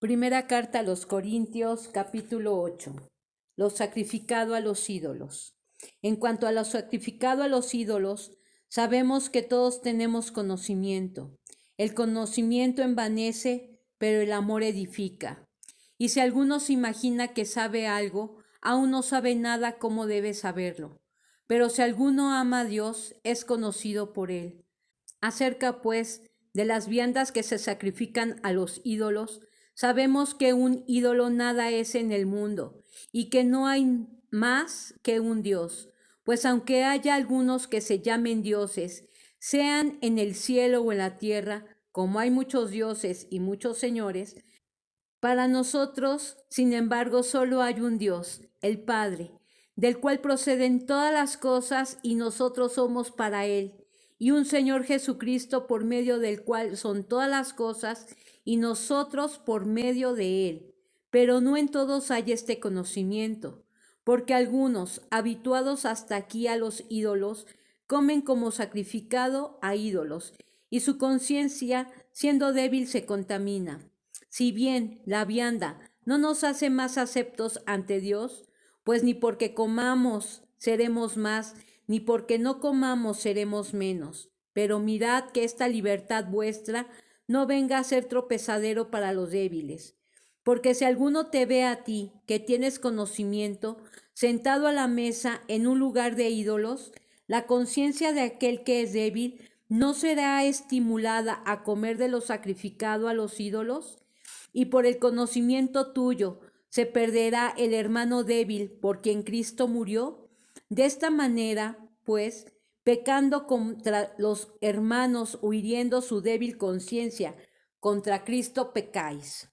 Primera carta a los Corintios, capítulo 8. Lo sacrificado a los ídolos. En cuanto a lo sacrificado a los ídolos, sabemos que todos tenemos conocimiento. El conocimiento envanece, pero el amor edifica. Y si alguno se imagina que sabe algo, aún no sabe nada como debe saberlo. Pero si alguno ama a Dios, es conocido por él. Acerca, pues, de las viandas que se sacrifican a los ídolos, sabemos que un ídolo nada es en el mundo, y que no hay más que un Dios. Pues aunque haya algunos que se llamen dioses, sean en el cielo o en la tierra, como hay muchos dioses y muchos señores, para nosotros, sin embargo, solo hay un Dios, el Padre, del cual proceden todas las cosas y nosotros somos para Él, y un Señor Jesucristo por medio del cual son todas las cosas y nosotros por medio de Él. Pero no en todos hay este conocimiento, porque algunos, habituados hasta aquí a los ídolos, comen como sacrificado a ídolos, y su conciencia, siendo débil, se contamina. Si bien la vianda no nos hace más aceptos ante Dios, pues ni porque comamos seremos más, ni porque no comamos seremos menos. Pero mirad que esta libertad vuestra no venga a ser tropezadero para los débiles. Porque si alguno te ve a ti, que tienes conocimiento, sentado a la mesa en un lugar de ídolos, la conciencia de aquel que es débil no será estimulada a comer de lo sacrificado a los ídolos, y por el conocimiento tuyo se perderá el hermano débil por quien Cristo murió. De esta manera, pues, pecando contra los hermanos o hiriendo su débil conciencia, contra Cristo pecáis.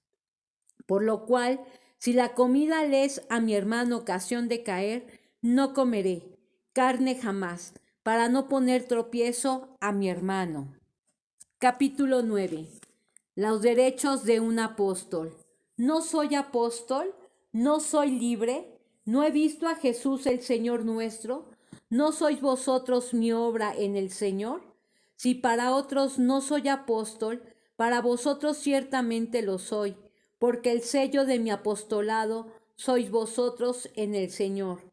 Por lo cual, si la comida le es a mi hermano ocasión de caer, no comeré carne jamás, para no poner tropiezo a mi hermano. Capítulo 9. Los derechos de un apóstol. No soy apóstol, no soy libre, no he visto a Jesús el Señor nuestro, no sois vosotros mi obra en el Señor. Si para otros no soy apóstol, para vosotros ciertamente lo soy, porque el sello de mi apostolado sois vosotros en el Señor.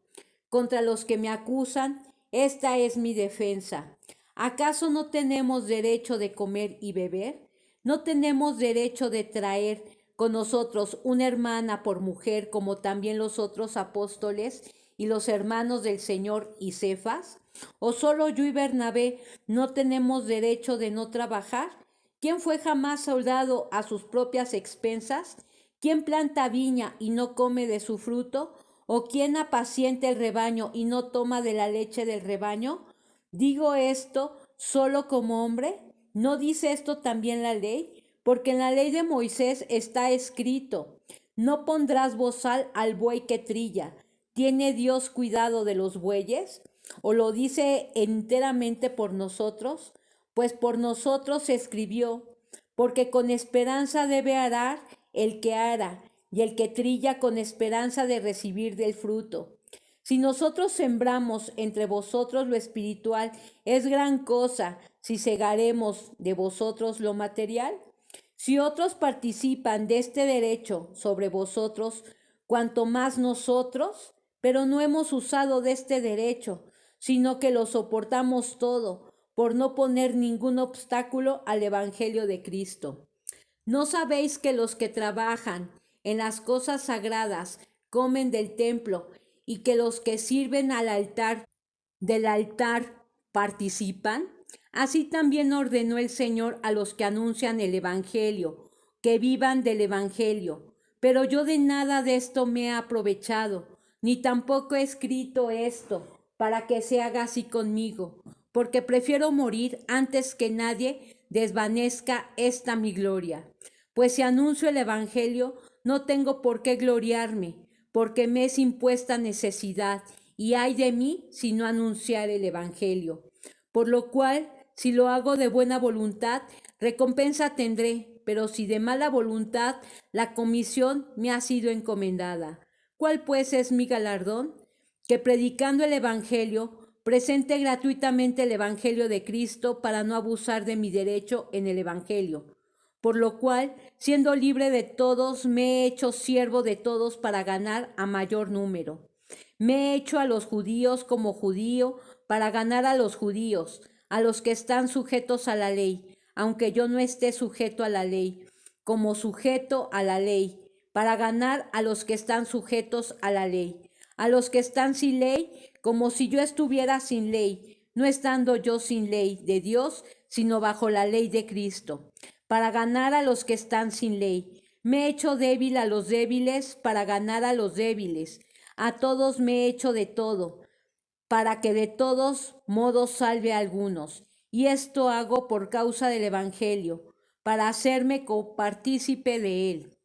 Contra los que me acusan, esta es mi defensa. ¿Acaso no tenemos derecho de comer y beber? ¿No tenemos derecho de traer con nosotros una hermana por mujer, como también los otros apóstoles y los hermanos del Señor y Cefas? ¿O solo yo y Bernabé no tenemos derecho de no trabajar? ¿Quién fue jamás soldado a sus propias expensas? ¿Quién planta viña y no come de su fruto? ¿O quién apacienta el rebaño y no toma de la leche del rebaño? ¿Digo esto solo como hombre? ¿No dice esto también la ley? Porque en la ley de Moisés está escrito: no pondrás bozal al buey que trilla. ¿Tiene Dios cuidado de los bueyes? ¿O lo dice enteramente por nosotros? Pues por nosotros se escribió, porque con esperanza debe arar el que ara, y el que trilla con esperanza de recibir del fruto. Si nosotros sembramos entre vosotros lo espiritual, es gran cosa si segaremos de vosotros lo material. Si otros participan de este derecho sobre vosotros, cuanto más nosotros, pero no hemos usado de este derecho, sino que lo soportamos todo, por no poner ningún obstáculo al Evangelio de Cristo. ¿No sabéis que los que trabajan en las cosas sagradas comen del templo y que los que sirven al altar del altar participan? Así también ordenó el Señor a los que anuncian el Evangelio, que vivan del Evangelio. Pero yo de nada de esto me he aprovechado, ni tampoco he escrito esto para que se haga así conmigo, porque prefiero morir antes que nadie desvanezca esta mi gloria. Pues si anuncio el Evangelio, no tengo por qué gloriarme, porque me es impuesta necesidad, y ay de mí si no anunciar el Evangelio. Por lo cual, si lo hago de buena voluntad, recompensa tendré, pero si de mala voluntad, la comisión me ha sido encomendada. ¿Cuál pues es mi galardón? Que predicando el Evangelio, presente gratuitamente el Evangelio de Cristo para no abusar de mi derecho en el Evangelio. Por lo cual, siendo libre de todos, me he hecho siervo de todos para ganar a mayor número. Me he hecho a los judíos como judío para ganar a los judíos, a los que están sujetos a la ley, aunque yo no esté sujeto a la ley, como sujeto a la ley, para ganar a los que están sujetos a la ley, a los que están sin ley, como si yo estuviera sin ley, no estando yo sin ley de Dios, sino bajo la ley de Cristo, para ganar a los que están sin ley. Me he hecho débil a los débiles para ganar a los débiles. A todos me he hecho de todo, para que de todos modos salve a algunos. Y esto hago por causa del Evangelio, para hacerme copartícipe de él.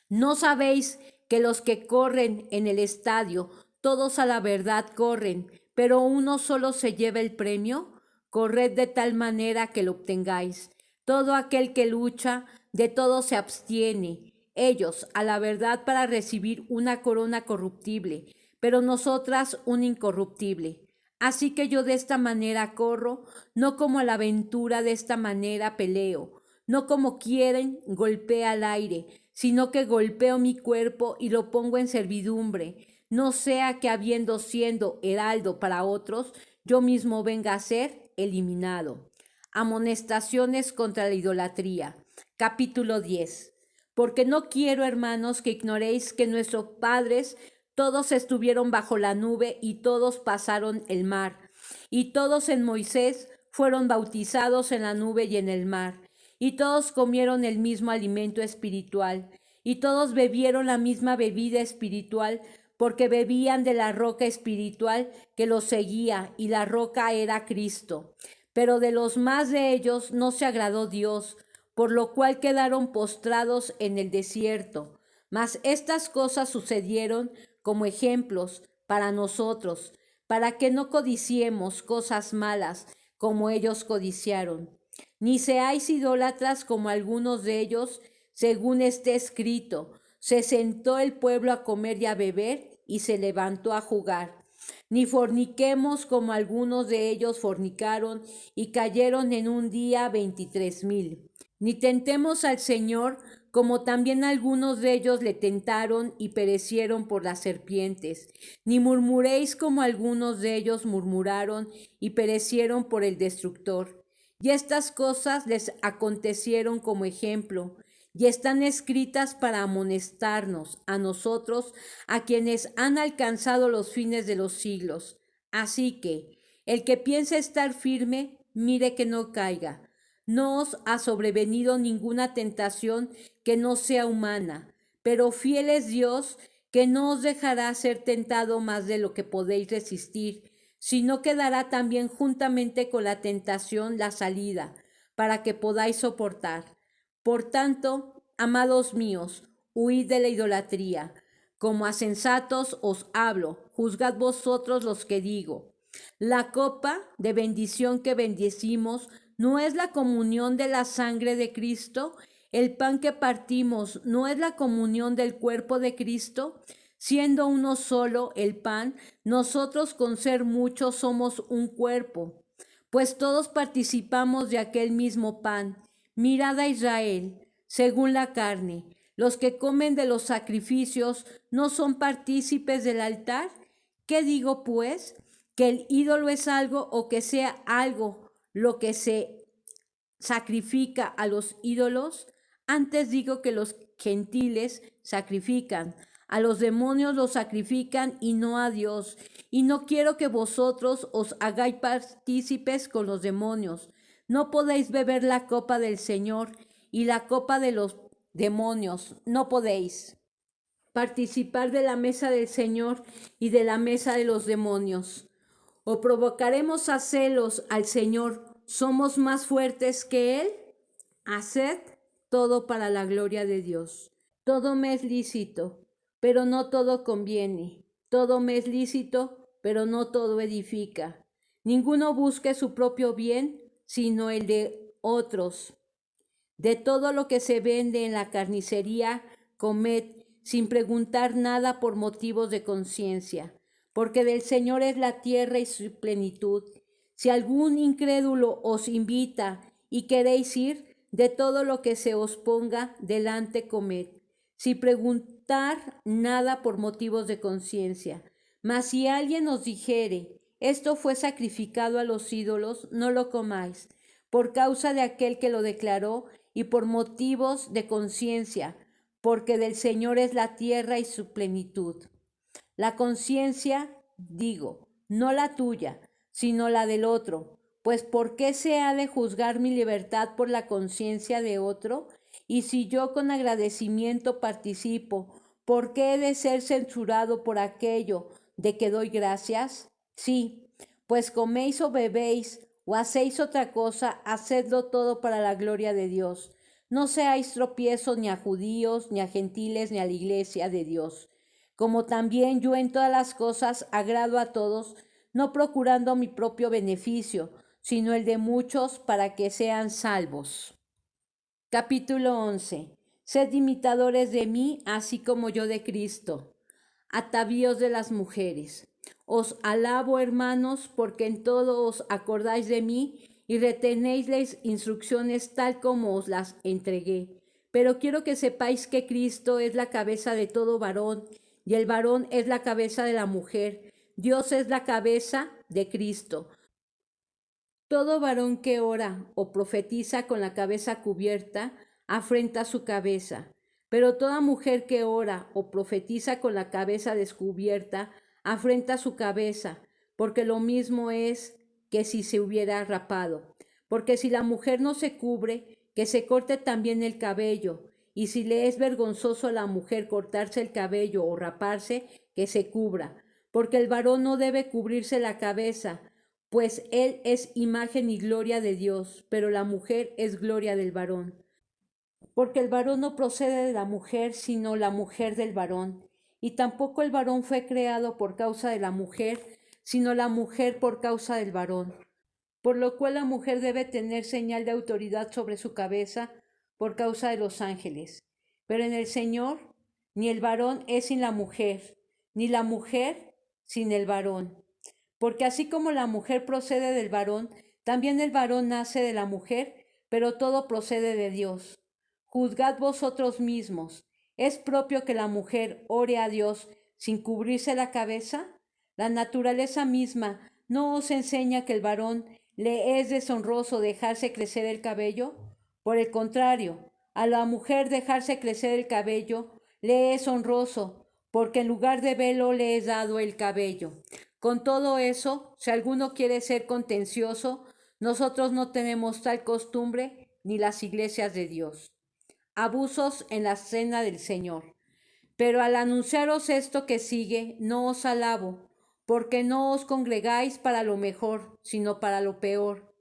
¿No sabéis que los que corren en el estadio, todos a la verdad corren, pero uno solo se lleva el premio? Corred de tal manera que lo obtengáis. Todo aquel que lucha, de todo se abstiene. Ellos, a la verdad, para recibir una corona corruptible, pero nosotras una incorruptible. Así que yo de esta manera corro, no como a la aventura de esta manera peleo, no como quieren golpea al aire, sino que golpeo mi cuerpo y lo pongo en servidumbre, no sea que habiendo siendo heraldo para otros, yo mismo venga a ser eliminado. Amonestaciones contra la idolatría. Capítulo 10. Porque no quiero, hermanos, que ignoréis que nuestros padres todos estuvieron bajo la nube y todos pasaron el mar, y todos en Moisés fueron bautizados en la nube y en el mar, y todos comieron el mismo alimento espiritual, y todos bebieron la misma bebida espiritual, porque bebían de la roca espiritual que los seguía, y la roca era Cristo. Pero de los más de ellos no se agradó Dios, por lo cual quedaron postrados en el desierto. Mas estas cosas sucedieron como ejemplos para nosotros, para que no codiciemos cosas malas como ellos codiciaron. Ni seáis idólatras como algunos de ellos, según esté escrito, se sentó el pueblo a comer y a beber y se levantó a jugar. Ni forniquemos como algunos de ellos fornicaron y cayeron en un día 23,000. Ni tentemos al Señor como también algunos de ellos le tentaron y perecieron por las serpientes. Ni murmuréis como algunos de ellos murmuraron y perecieron por el destructor. Y estas cosas les acontecieron como ejemplo, y están escritas para amonestarnos, a nosotros, a quienes han alcanzado los fines de los siglos. Así que, el que piensa estar firme, mire que no caiga. No os ha sobrevenido ninguna tentación que no sea humana, pero fiel es Dios, que no os dejará ser tentado más de lo que podéis resistir, sino que dará también juntamente con la tentación la salida, para que podáis soportar. Por tanto, amados míos, huid de la idolatría. Como a sensatos os hablo, juzgad vosotros los que digo. La copa de bendición que bendecimos no es la comunión de la sangre de Cristo. El pan que partimos no es la comunión del cuerpo de Cristo. Siendo uno solo el pan, nosotros con ser muchos somos un cuerpo, pues todos participamos de aquel mismo pan. Mirad a Israel, según la carne. Los que comen de los sacrificios no son partícipes del altar. ¿Qué digo, pues? ¿Que el ídolo es algo o que sea algo lo que se sacrifica a los ídolos? Antes digo que los gentiles sacrifican, a los demonios los sacrifican y no a Dios. Y no quiero que vosotros os hagáis partícipes con los demonios. No podéis beber la copa del Señor y la copa de los demonios. No podéis participar de la mesa del Señor y de la mesa de los demonios. ¿O provocaremos a celos al Señor? ¿Somos más fuertes que Él? Haced todo para la gloria de Dios. Todo me es lícito, pero no todo conviene. Todo me es lícito, pero no todo edifica. Ninguno busque su propio bien, sino el de otros. De todo lo que se vende en la carnicería, comed sin preguntar nada por motivos de conciencia, porque del Señor es la tierra y su plenitud. Si algún incrédulo os invita y queréis ir, De todo lo que se os ponga delante comed, sin preguntar nada por motivos de conciencia. Mas si alguien os dijere, esto fue sacrificado a los ídolos, no lo comáis, por causa de aquel que lo declaró y por motivos de conciencia, porque del Señor es la tierra y su plenitud. La conciencia, digo, no la tuya, sino la del otro. Pues ¿por qué se ha de juzgar mi libertad por la conciencia de otro? Y si yo con agradecimiento participo, ¿por qué he de ser censurado por aquello de que doy gracias? Sí, pues coméis o bebéis o hacéis otra cosa, hacedlo todo para la gloria de Dios. No seáis tropiezo ni a judíos, ni a gentiles, ni a la iglesia de Dios. Como también yo en todas las cosas agrado a todos, no procurando mi propio beneficio, sino el de muchos para que sean salvos. Capítulo 11. Sed imitadores de mí, así como yo de Cristo. Atavíos de las mujeres. Os alabo, hermanos, porque en todo os acordáis de mí y retenéis las instrucciones tal como os las entregué. Pero quiero que sepáis que Cristo es la cabeza de todo varón, y el varón es la cabeza de la mujer. Dios es la cabeza de Cristo. Todo varón que ora o profetiza con la cabeza cubierta afrenta su cabeza, pero toda mujer que ora o profetiza con la cabeza descubierta afrenta su cabeza, porque lo mismo es que si se hubiera rapado. Porque si la mujer no se cubre, que se corte también el cabello, y si le es vergonzoso a la mujer cortarse el cabello o raparse, que se cubra, porque el varón no debe cubrirse la cabeza, pues él es imagen y gloria de Dios, pero la mujer es gloria del varón. Porque el varón no procede de la mujer, sino la mujer del varón. Y tampoco el varón fue creado por causa de la mujer, sino la mujer por causa del varón. Por lo cual la mujer debe tener señal de autoridad sobre su cabeza por causa de los ángeles. Pero en el Señor, ni el varón es sin la mujer, ni la mujer sin el varón. Porque así como la mujer procede del varón, también el varón nace de la mujer, pero todo procede de Dios. Juzgad vosotros mismos. ¿Es propio que la mujer ore a Dios sin cubrirse la cabeza? La naturaleza misma no os enseña que el varón le es deshonroso dejarse crecer el cabello. Por el contrario, a la mujer dejarse crecer el cabello le es honroso, porque en lugar de velo le es dado el cabello. Con todo eso, si alguno quiere ser contencioso, nosotros no tenemos tal costumbre ni las iglesias de Dios. Abusos en la cena del Señor. Pero al anunciaros esto que sigue, no os alabo, porque no os congregáis para lo mejor, sino para lo peor.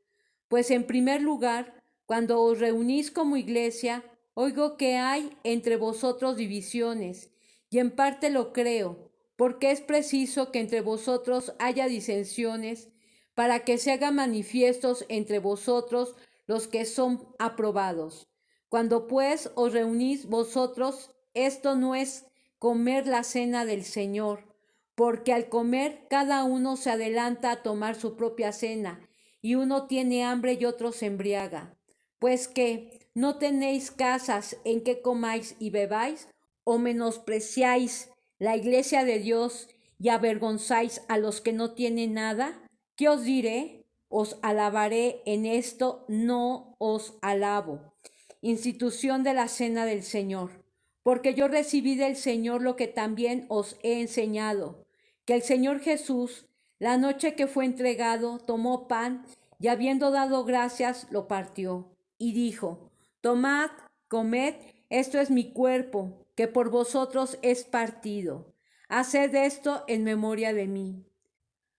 Pues en primer lugar, cuando os reunís como iglesia, oigo que hay entre vosotros divisiones, y en parte lo creo, porque es preciso que entre vosotros haya disensiones, para que se hagan manifiestos entre vosotros los que son aprobados. Cuando pues os reunís vosotros, esto no es comer la cena del Señor, porque al comer cada uno se adelanta a tomar su propia cena, y uno tiene hambre y otro se embriaga. Pues que no tenéis casas en que comáis y bebáis, o menospreciáis la iglesia de Dios y avergonzáis a los que no tienen nada. ¿Qué os diré? Os alabaré en esto, no os alabo. Institución de la cena del Señor. Porque yo recibí del Señor lo que también os he enseñado, que el Señor Jesús, la noche que fue entregado, tomó pan y habiendo dado gracias, lo partió y dijo, tomad, comed, esto es mi cuerpo, que por vosotros es partido. Haced esto en memoria de mí.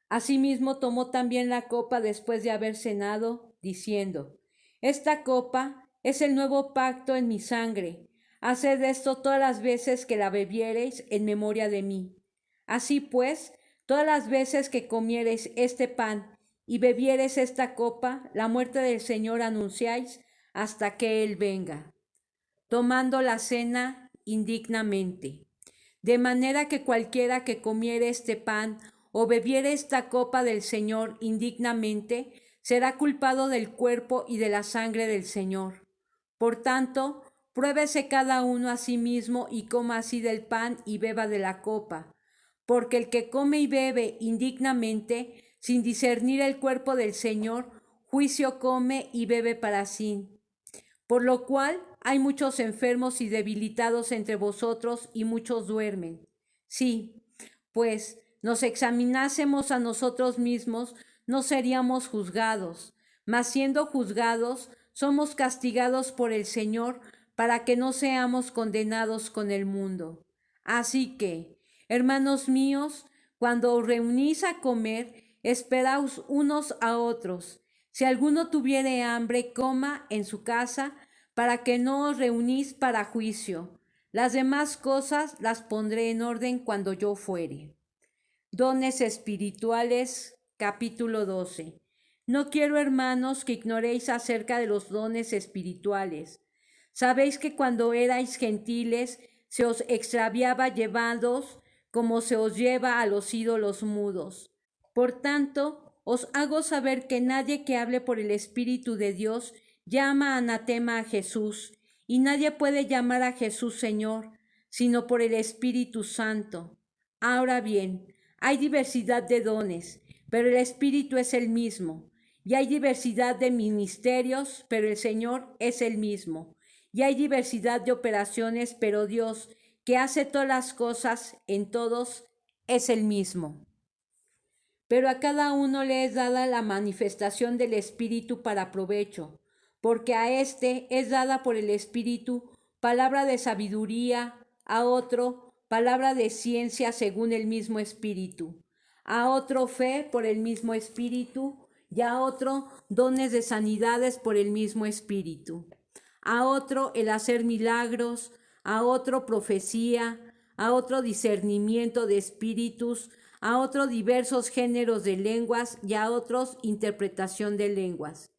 Asimismo tomó también la copa después de haber cenado, diciendo, esta copa es el nuevo pacto en mi sangre. Haced esto todas las veces que la bebiereis en memoria de mí. Así pues, todas las veces que comiereis este pan y bebiereis esta copa, la muerte del Señor anunciáis hasta que Él venga. Tomando la cena indignamente. De manera que cualquiera que comiere este pan o bebiere esta copa del Señor indignamente, será culpado del cuerpo y de la sangre del Señor. Por tanto, pruébese cada uno a sí mismo y coma así del pan y beba de la copa. Porque el que come y bebe indignamente, sin discernir el cuerpo del Señor, juicio come y bebe para sí. Por lo cual hay muchos enfermos y debilitados entre vosotros y muchos duermen. Sí, pues nos examinásemos a nosotros mismos, no seríamos juzgados, mas siendo juzgados, somos castigados por el Señor para que no seamos condenados con el mundo. Así que, hermanos míos, cuando os reunís a comer, esperaos unos a otros. Si alguno tuviere hambre, coma en su casa, para que no os reunís para juicio. Las demás cosas las pondré en orden cuando yo fuere. Dones espirituales, capítulo 12. No quiero, hermanos, que ignoréis acerca de los dones espirituales. Sabéis que cuando erais gentiles, se os extraviaba llevados como se os lleva a los ídolos mudos. Por tanto, os hago saber que nadie que hable por el Espíritu de Dios llama anatema a Jesús, y nadie puede llamar a Jesús Señor, sino por el Espíritu Santo. Ahora bien, hay diversidad de dones, pero el Espíritu es el mismo. Y hay diversidad de ministerios, pero el Señor es el mismo. Y hay diversidad de operaciones, pero Dios, que hace todas las cosas en todos, es el mismo. Pero a cada uno le es dada la manifestación del Espíritu para provecho, porque a éste es dada por el Espíritu palabra de sabiduría, a otro palabra de ciencia según el mismo Espíritu, a otro fe por el mismo Espíritu, y a otro dones de sanidades por el mismo Espíritu, a otro el hacer milagros, a otro profecía, a otro discernimiento de espíritus, a otro diversos géneros de lenguas y a otros interpretación de lenguas.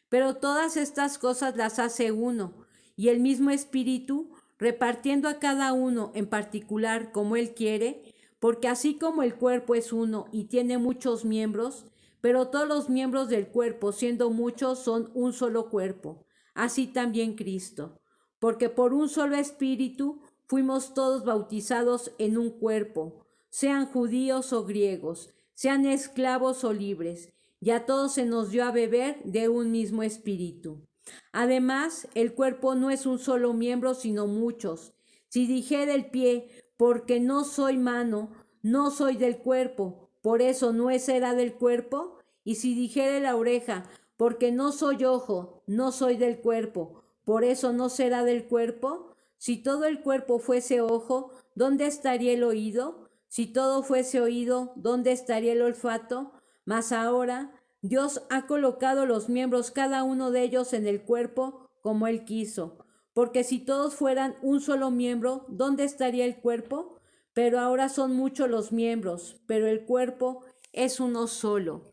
Pero todas estas cosas las hace uno, y el mismo Espíritu, repartiendo a cada uno en particular como Él quiere, porque así como el cuerpo es uno y tiene muchos miembros, pero todos los miembros del cuerpo, siendo muchos, son un solo cuerpo, así también Cristo. Porque por un solo Espíritu fuimos todos bautizados en un cuerpo, sean judíos o griegos, sean esclavos o libres, y a todos se nos dio a beber de un mismo Espíritu. Además, el cuerpo no es un solo miembro, sino muchos. Si dijere el pie, porque no soy mano, no soy del cuerpo, por eso no será del cuerpo. Y si dijere la oreja, porque no soy ojo, no soy del cuerpo, por eso no será del cuerpo. Si todo el cuerpo fuese ojo, ¿dónde estaría el oído? Si todo fuese oído, ¿dónde estaría el olfato? Mas ahora Dios ha colocado los miembros, cada uno de ellos, en el cuerpo como Él quiso. Porque si todos fueran un solo miembro, ¿dónde estaría el cuerpo? Pero ahora son muchos los miembros, pero el cuerpo es uno solo.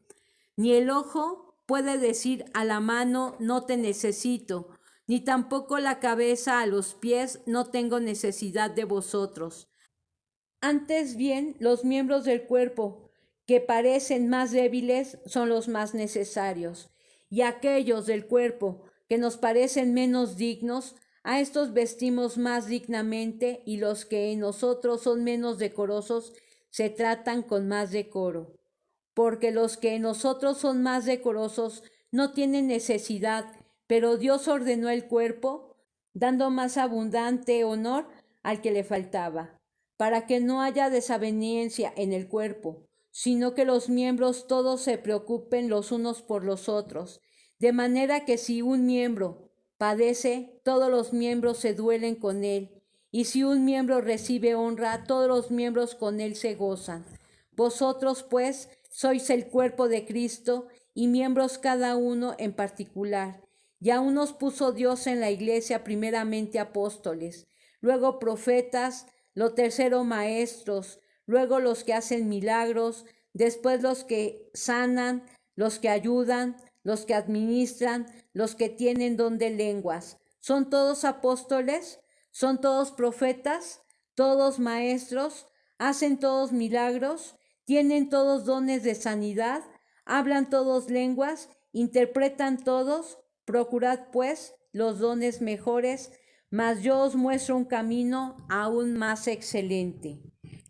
Ni el ojo puede decir a la mano, no te necesito, ni tampoco la cabeza a los pies, no tengo necesidad de vosotros. Antes bien, los miembros del cuerpo que parecen más débiles son los más necesarios, y aquellos del cuerpo que nos parecen menos dignos, a estos vestimos más dignamente, y los que en nosotros son menos decorosos se tratan con más decoro. Porque los que en nosotros son más decorosos no tienen necesidad, pero Dios ordenó el cuerpo, dando más abundante honor al que le faltaba, para que no haya desaveniencia en el cuerpo, sino que los miembros todos se preocupen los unos por los otros, de manera que si un miembro padece, todos los miembros se duelen con él, y si un miembro recibe honra, todos los miembros con él se gozan. Vosotros, pues, sois el cuerpo de Cristo y miembros cada uno en particular. Y a unos puso Dios en la iglesia primeramente apóstoles, luego profetas, lo tercero maestros, luego los que hacen milagros, después los que sanan, los que ayudan, los que administran, los que tienen don de lenguas. ¿Son todos apóstoles? ¿Son todos profetas? ¿Todos maestros? ¿Hacen todos milagros? ¿Tienen todos dones de sanidad? ¿Hablan todos lenguas? ¿Interpretan todos? Procurad, pues, los dones mejores, mas yo os muestro un camino aún más excelente.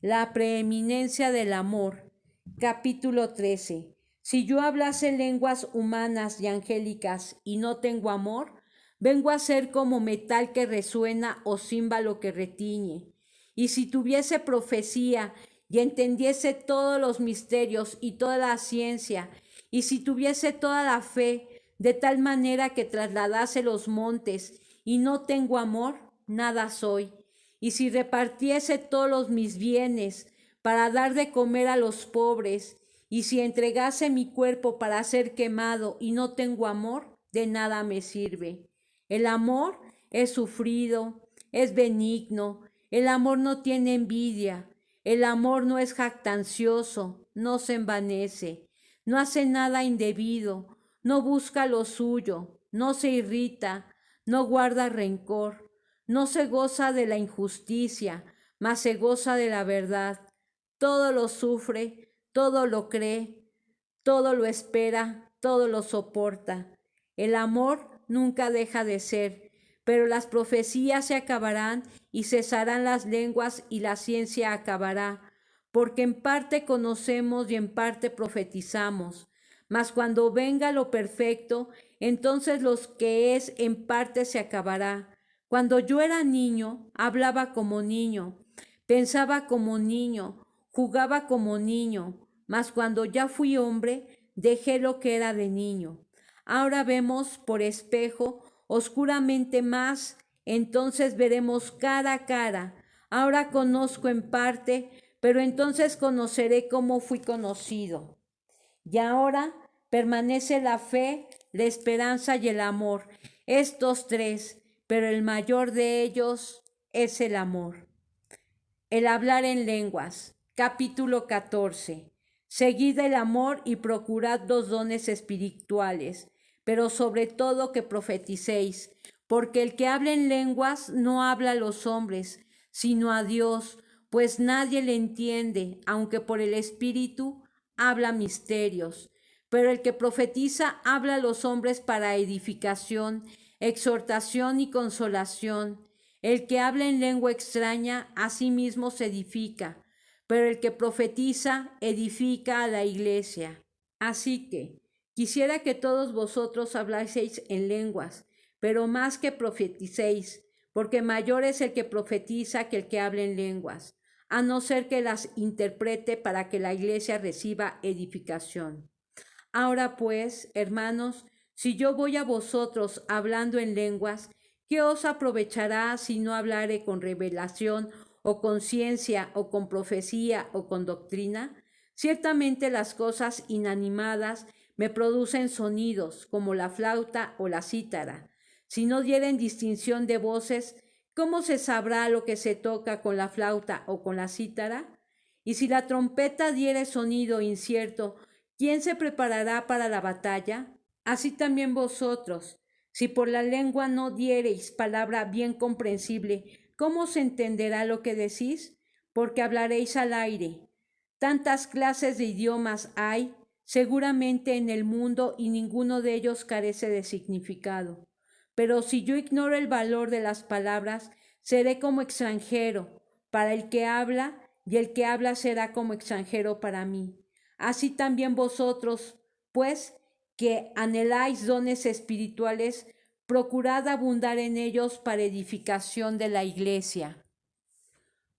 La preeminencia del amor. Capítulo 13. Si yo hablase lenguas humanas y angélicas y no tengo amor, vengo a ser como metal que resuena o címbalo que retiñe. Y si tuviese profecía y entendiese todos los misterios y toda la ciencia, y si tuviese toda la fe, de tal manera que trasladase los montes, y no tengo amor, nada soy. Y si repartiese todos mis bienes para dar de comer a los pobres, y si entregase mi cuerpo para ser quemado y no tengo amor, de nada me sirve. El amor es sufrido, es benigno, el amor no tiene envidia, el amor no es jactancioso, no se envanece, no hace nada indebido, no busca lo suyo, no se irrita, no guarda rencor, no se goza de la injusticia, mas se goza de la verdad. Todo lo sufre, todo lo cree, todo lo espera, todo lo soporta. El amor nunca deja de ser, pero las profecías se acabarán y cesarán las lenguas y la ciencia acabará, porque en parte conocemos y en parte profetizamos. Mas cuando venga lo perfecto, entonces lo que es en parte se acabará. Cuando yo era niño, hablaba como niño, pensaba como niño, jugaba como niño, mas cuando ya fui hombre, dejé lo que era de niño. Ahora vemos por espejo, oscuramente más, entonces veremos cara a cara. Ahora conozco en parte, pero entonces conoceré cómo fui conocido. Y ahora permanece la fe, la esperanza y el amor, estos tres, pero el mayor de ellos es el amor. El hablar en lenguas. Capítulo 14. Seguid el amor y procurad los dones espirituales, pero sobre todo que profeticéis, porque el que habla en lenguas no habla a los hombres, sino a Dios, pues nadie le entiende, aunque por el Espíritu habla misterios. Pero el que profetiza habla a los hombres para edificación, exhortación y consolación. El que habla en lengua extraña a sí mismo se edifica, pero el que profetiza edifica a la iglesia. Así que quisiera que todos vosotros hablaseis en lenguas, pero más que profeticéis, porque mayor es el que profetiza que el que habla en lenguas, a no ser que las interprete para que la iglesia reciba edificación. Ahora pues, hermanos, si yo voy a vosotros hablando en lenguas, ¿qué os aprovechará si no hablare con revelación o con ciencia o con profecía o con doctrina? Ciertamente las cosas inanimadas me producen sonidos, como la flauta o la cítara. Si no dieren distinción de voces, ¿cómo se sabrá lo que se toca con la flauta o con la cítara? Y si la trompeta diere sonido incierto, ¿quién se preparará para la batalla? Así también vosotros, si por la lengua no diereis palabra bien comprensible, ¿cómo se entenderá lo que decís? Porque hablaréis al aire. Tantas clases de idiomas hay, seguramente en el mundo, y ninguno de ellos carece de significado. Pero si yo ignoro el valor de las palabras, seré como extranjero para el que habla, y el que habla será como extranjero para mí. Así también vosotros, pues, que anheláis dones espirituales, procurad abundar en ellos para edificación de la iglesia.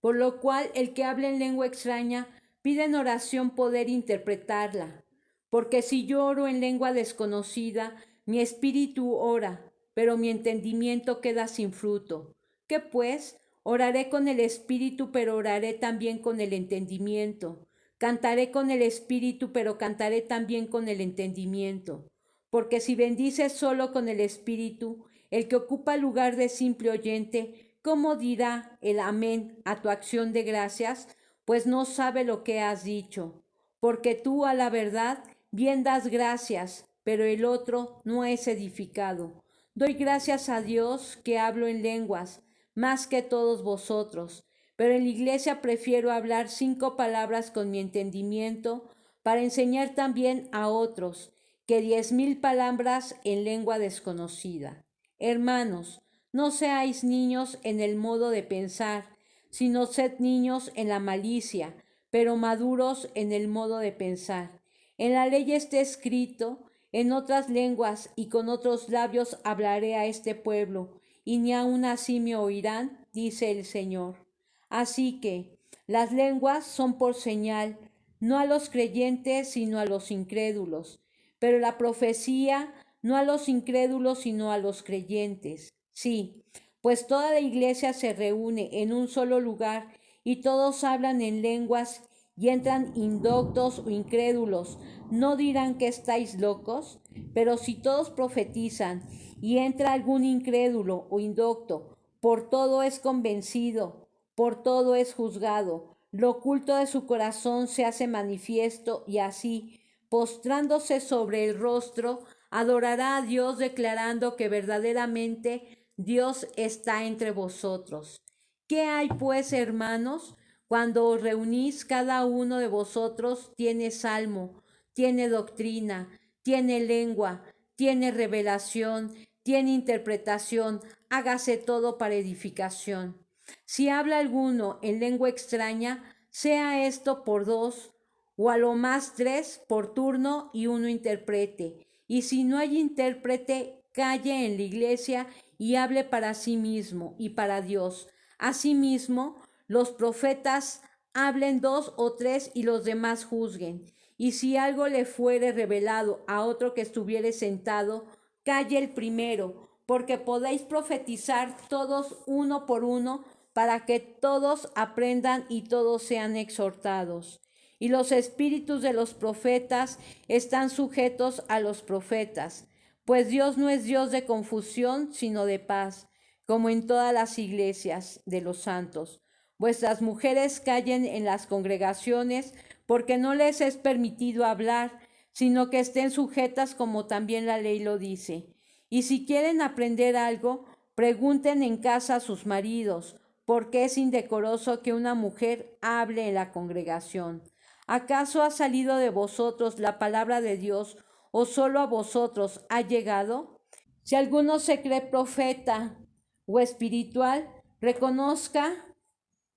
Por lo cual, el que habla en lengua extraña, pide en oración poder interpretarla. Porque si yo oro en lengua desconocida, mi espíritu ora, pero mi entendimiento queda sin fruto. ¿Qué pues? Oraré con el espíritu, pero oraré también con el entendimiento. Cantaré con el espíritu, pero cantaré también con el entendimiento. Porque si bendices solo con el espíritu, el que ocupa lugar de simple oyente, ¿cómo dirá el amén a tu acción de gracias? Pues no sabe lo que has dicho. Porque tú a la verdad bien das gracias, pero el otro no es edificado. Doy gracias a Dios que hablo en lenguas, más que todos vosotros, pero en la iglesia prefiero hablar 5 palabras con mi entendimiento para enseñar también a otros, que 10,000 palabras en lengua desconocida. Hermanos, no seáis niños en el modo de pensar, sino sed niños en la malicia, pero maduros en el modo de pensar. En la ley está escrito, en otras lenguas y con otros labios hablaré a este pueblo, y ni aun así me oirán, dice el Señor. Así que las lenguas son por señal, no a los creyentes, sino a los incrédulos, pero la profecía no a los incrédulos, sino a los creyentes. Sí, pues toda la iglesia se reúne en un solo lugar y todos hablan en lenguas y entran indoctos o incrédulos. ¿No dirán que estáis locos? Pero si todos profetizan y entra algún incrédulo o indocto, por todo es convencido, por todo es juzgado. Lo oculto de su corazón se hace manifiesto y así, postrándose sobre el rostro, adorará a Dios declarando que verdaderamente Dios está entre vosotros. ¿Qué hay pues, hermanos? Cuando os reunís, cada uno de vosotros tiene salmo, tiene doctrina, tiene lengua, tiene revelación, tiene interpretación, hágase todo para edificación. Si habla alguno en lengua extraña, sea esto por dos, o a lo más tres por turno y uno interprete. Y si no hay intérprete, calle en la iglesia y hable para sí mismo y para Dios. Asimismo, los profetas hablen dos o tres y los demás juzguen. Y si algo le fuere revelado a otro que estuviere sentado, calle el primero, porque podéis profetizar todos uno por uno, para que todos aprendan y todos sean exhortados. Y los espíritus de los profetas están sujetos a los profetas, pues Dios no es Dios de confusión, sino de paz, como en todas las iglesias de los santos. Vuestras mujeres callen en las congregaciones, porque no les es permitido hablar, sino que estén sujetas como también la ley lo dice. Y si quieren aprender algo, pregunten en casa a sus maridos, porque es indecoroso que una mujer hable en la congregación. ¿Acaso ha salido de vosotros la palabra de Dios, o solo a vosotros ha llegado? Si alguno se cree profeta o espiritual, reconozca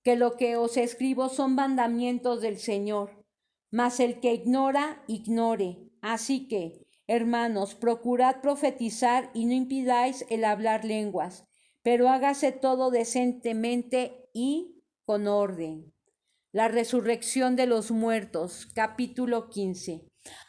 que lo que os escribo son mandamientos del Señor. Mas el que ignora, ignore. Así que, hermanos, procurad profetizar y no impidáis el hablar lenguas, pero hágase todo decentemente y con orden. La resurrección de los muertos, capítulo 15.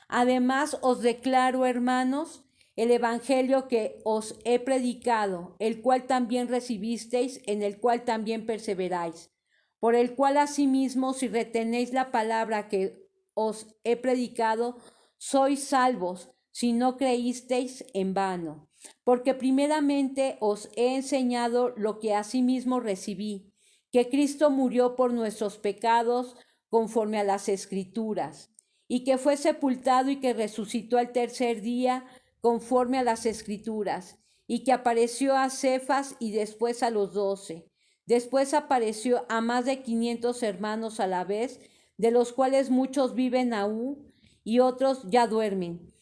Además os declaro, hermanos, el evangelio que os he predicado, el cual también recibisteis, en el cual también perseveráis, por el cual asimismo, si retenéis la palabra que os he predicado, sois salvos, si no creísteis en vano. Porque primeramente os he enseñado lo que asimismo recibí, que Cristo murió por nuestros pecados conforme a las Escrituras, y que fue sepultado y que resucitó al tercer día conforme a las Escrituras, y que apareció a Cefas y después a los 12. Después apareció a más de 500 hermanos a la vez, de los cuales muchos viven aún y otros ya duermen.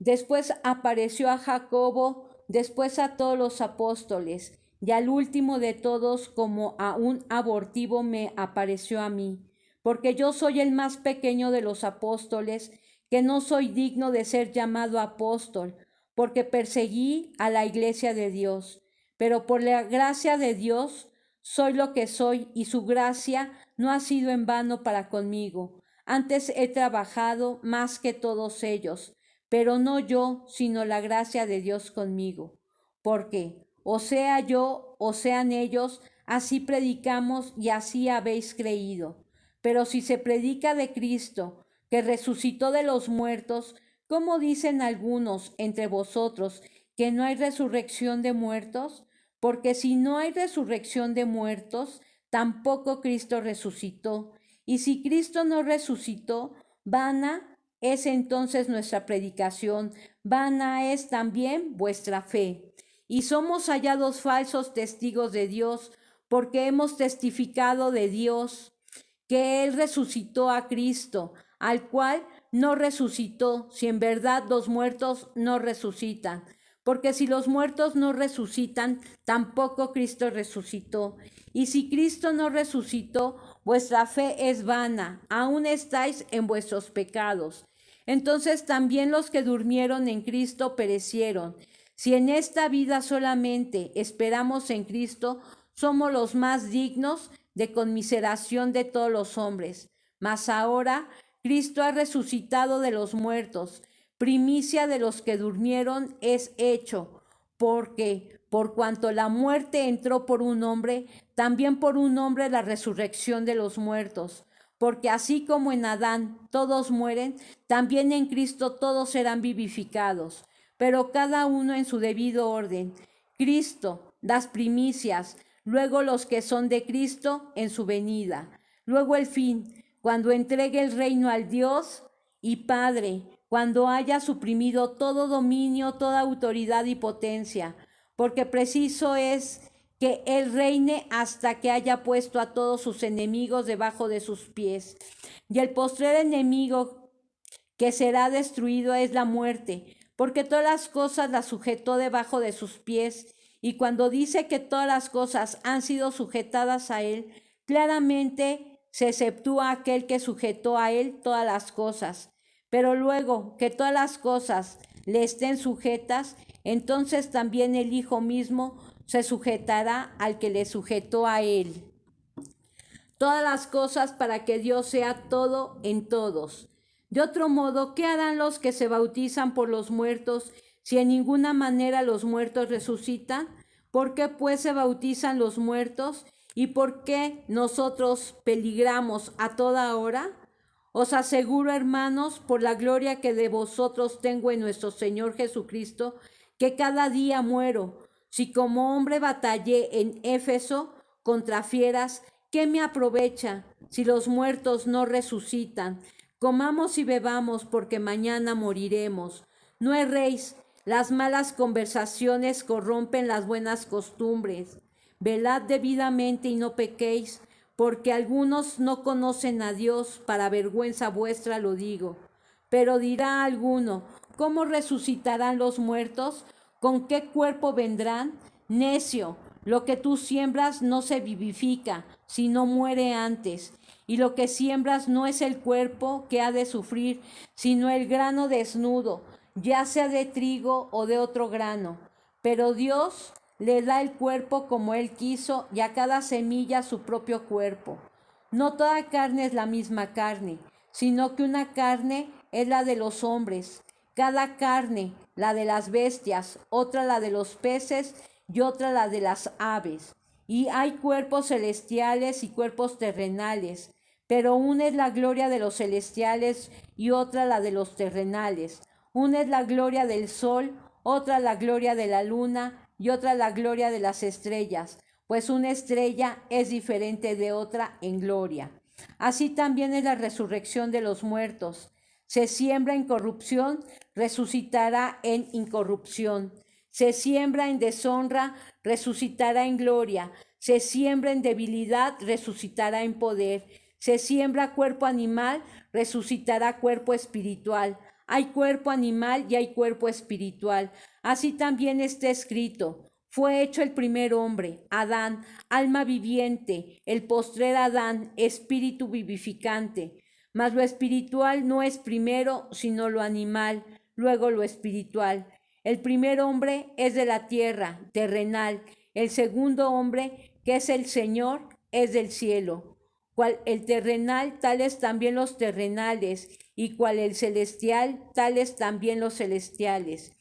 Después apareció a Jacobo, después a todos los apóstoles, y al último de todos, como a un abortivo, me apareció a mí, porque yo soy el más pequeño de los apóstoles, que no soy digno de ser llamado apóstol, porque perseguí a la iglesia de Dios. Pero por la gracia de Dios soy lo que soy, y su gracia no ha sido en vano para conmigo. Antes he trabajado más que todos ellos, pero no yo, sino la gracia de Dios conmigo. Porque, o sea yo, o sean ellos, así predicamos y así habéis creído. Pero si se predica de Cristo, que resucitó de los muertos, ¿cómo dicen algunos entre vosotros que no hay resurrección de muertos? Porque si no hay resurrección de muertos, tampoco Cristo resucitó. Y si Cristo no resucitó, vana es entonces nuestra predicación, vana es también vuestra fe. Y somos hallados falsos testigos de Dios, porque hemos testificado de Dios que Él resucitó a Cristo, al cual no resucitó, si en verdad los muertos no resucitan. Porque si los muertos no resucitan, tampoco Cristo resucitó. Y si Cristo no resucitó, vuestra fe es vana, aún estáis en vuestros pecados. Entonces también los que durmieron en Cristo perecieron. Si en esta vida solamente esperamos en Cristo, somos los más dignos de conmiseración de todos los hombres. Mas ahora Cristo ha resucitado de los muertos, primicia de los que durmieron es hecho, porque por cuanto la muerte entró por un hombre, también por un hombre la resurrección de los muertos. Porque así como en Adán todos mueren, también en Cristo todos serán vivificados, pero cada uno en su debido orden. Cristo, las primicias, luego los que son de Cristo en su venida, luego el fin, cuando entregue el reino al Dios y Padre, cuando haya suprimido todo dominio, toda autoridad y potencia, porque preciso es que Él reine hasta que haya puesto a todos sus enemigos debajo de sus pies. Y el postrer enemigo que será destruido es la muerte, porque todas las cosas las sujetó debajo de sus pies. Y cuando dice que todas las cosas han sido sujetadas a Él, claramente se exceptúa aquel que sujetó a Él todas las cosas. Pero luego que todas las cosas le estén sujetas, entonces también el Hijo mismo se sujetará al que le sujetó a Él. Todas las cosas para que Dios sea todo en todos. De otro modo, ¿qué harán los que se bautizan por los muertos si en ninguna manera los muertos resucitan? ¿Por qué pues se bautizan los muertos? ¿Y por qué nosotros peligramos a toda hora? Os aseguro, hermanos, por la gloria que de vosotros tengo en nuestro Señor Jesucristo, que cada día muero. Si como hombre batallé en Éfeso contra fieras, ¿qué me aprovecha si los muertos no resucitan? Comamos y bebamos, porque mañana moriremos. No erréis, las malas conversaciones corrompen las buenas costumbres. Velad debidamente y no pequéis, porque algunos no conocen a Dios, para vergüenza vuestra lo digo. Pero dirá alguno, ¿cómo resucitarán los muertos? ¿Con qué cuerpo vendrán? Necio, lo que tú siembras no se vivifica, sino muere antes. Y lo que siembras no es el cuerpo que ha de sufrir, sino el grano desnudo, ya sea de trigo o de otro grano. Pero Dios le da el cuerpo como Él quiso, y a cada semilla su propio cuerpo. No toda carne es la misma carne, sino que una carne es la de los hombres, cada carne la de las bestias, otra la de los peces y otra la de las aves. Y hay cuerpos celestiales y cuerpos terrenales, pero una es la gloria de los celestiales y otra la de los terrenales. Una es la gloria del sol, otra la gloria de la luna y otra la gloria de las estrellas, pues una estrella es diferente de otra en gloria. Así también es la resurrección de los muertos. Se siembra en corrupción, resucitará en incorrupción. Se siembra en deshonra, resucitará en gloria. Se siembra en debilidad, resucitará en poder. Se siembra cuerpo animal, resucitará cuerpo espiritual. Hay cuerpo animal y hay cuerpo espiritual. Así también está escrito. Fue hecho el primer hombre, Adán, alma viviente, el postrer Adán, espíritu vivificante. Mas lo espiritual no es primero, sino lo animal, luego lo espiritual. El primer hombre es de la tierra, terrenal. El segundo hombre, que es el Señor, es del cielo. Cual el terrenal, tales también los terrenales, y cual el celestial, tales también los celestiales.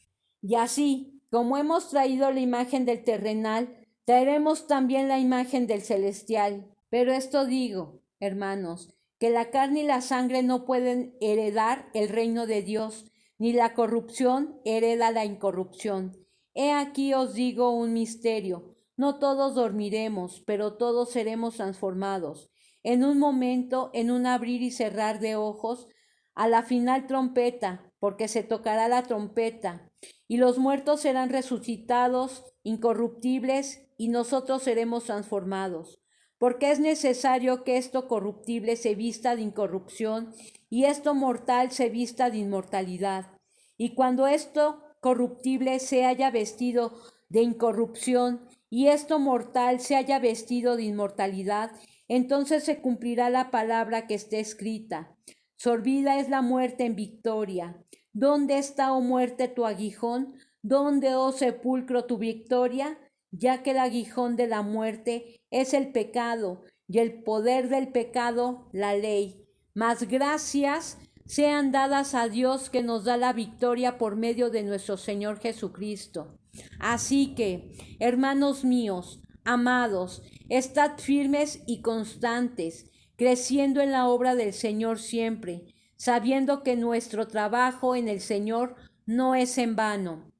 Y así, como hemos traído la imagen del terrenal, traeremos también la imagen del celestial. Pero esto digo, hermanos, que la carne y la sangre no pueden heredar el reino de Dios, ni la corrupción hereda la incorrupción. He aquí os digo un misterio. No todos dormiremos, pero todos seremos transformados. En un momento, en un abrir y cerrar de ojos, a la final trompeta, porque se tocará la trompeta, y los muertos serán resucitados, incorruptibles, y nosotros seremos transformados. Porque es necesario que esto corruptible se vista de incorrupción, y esto mortal se vista de inmortalidad. Y cuando esto corruptible se haya vestido de incorrupción y esto mortal se haya vestido de inmortalidad, entonces se cumplirá la palabra que está escrita. Sorbida es la muerte en victoria. ¿Dónde está, oh muerte, tu aguijón? ¿Dónde, oh sepulcro, tu victoria? Ya que el aguijón de la muerte es el pecado, y el poder del pecado, la ley. Mas gracias sean dadas a Dios que nos da la victoria por medio de nuestro Señor Jesucristo. Así que, hermanos míos, amados, estad firmes y constantes, creciendo en la obra del Señor siempre, sabiendo que nuestro trabajo en el Señor no es en vano.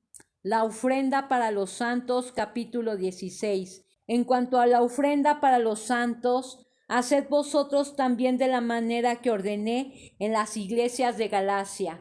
La ofrenda para los santos, capítulo 16. En cuanto a la ofrenda para los santos, haced vosotros también de la manera que ordené en las iglesias de Galacia.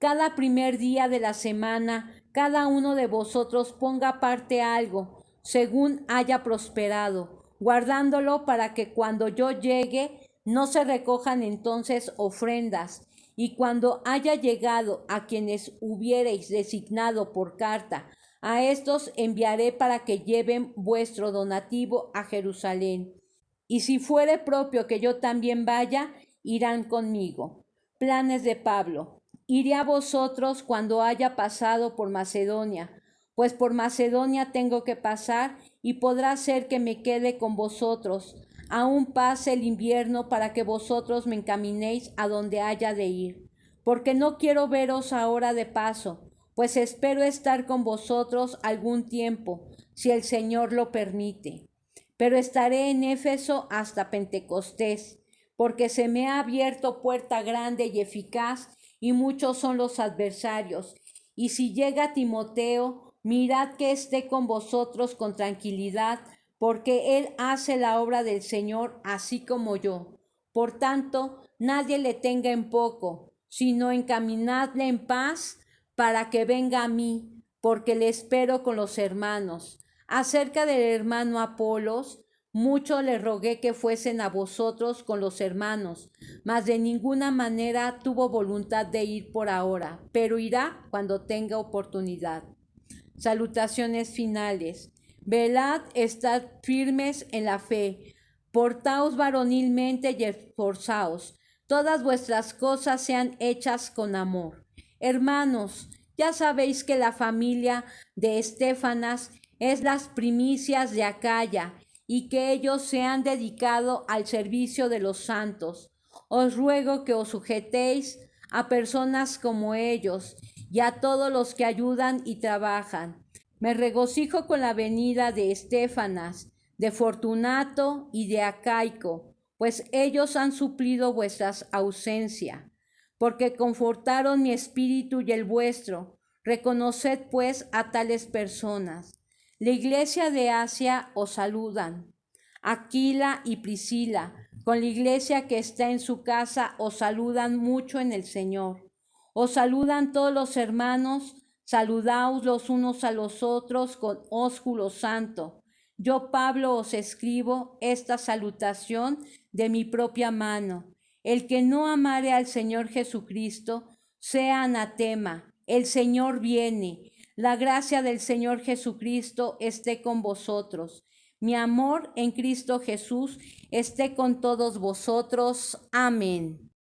Cada primer día de la semana, cada uno de vosotros ponga aparte algo, según haya prosperado, guardándolo para que cuando yo llegue no se recojan entonces ofrendas. Y cuando haya llegado a quienes hubiereis designado por carta, a estos enviaré para que lleven vuestro donativo a Jerusalén. Y si fuere propio que yo también vaya, irán conmigo. Planes de Pablo. Iré a vosotros cuando haya pasado por Macedonia, pues por Macedonia tengo que pasar y podrá ser que me quede con vosotros. Aún pase el invierno para que vosotros me encaminéis a donde haya de ir, porque no quiero veros ahora de paso, pues espero estar con vosotros algún tiempo, si el Señor lo permite. Pero estaré en Éfeso hasta Pentecostés, porque se me ha abierto puerta grande y eficaz, y muchos son los adversarios. Y si llega Timoteo, mirad que esté con vosotros con tranquilidad, porque él hace la obra del Señor así como yo. Por tanto, nadie le tenga en poco, sino encaminadle en paz para que venga a mí, porque le espero con los hermanos. Acerca del hermano Apolos, mucho le rogué que fuesen a vosotros con los hermanos, mas de ninguna manera tuvo voluntad de ir por ahora, pero irá cuando tenga oportunidad. Salutaciones finales. Velad, estad firmes en la fe, portaos varonilmente y esforzaos. Todas vuestras cosas sean hechas con amor. Hermanos, ya sabéis que la familia de Estéfanas es las primicias de Acaya, y que ellos se han dedicado al servicio de los santos. Os ruego que os sujetéis a personas como ellos y a todos los que ayudan y trabajan. Me regocijo con la venida de Estéfanas, de Fortunato y de Acaico, pues ellos han suplido vuestra ausencia, porque confortaron mi espíritu y el vuestro. Reconoced pues a tales personas. La iglesia de Asia os saludan. Aquila y Priscila, con la iglesia que está en su casa, os saludan mucho en el Señor. Os saludan todos los hermanos, saludaos los unos a los otros con ósculo santo. Yo, Pablo, os escribo esta salutación de mi propia mano. El que no amare al Señor Jesucristo, sea anatema. El Señor viene. La gracia del Señor Jesucristo esté con vosotros. Mi amor en Cristo Jesús esté con todos vosotros. Amén.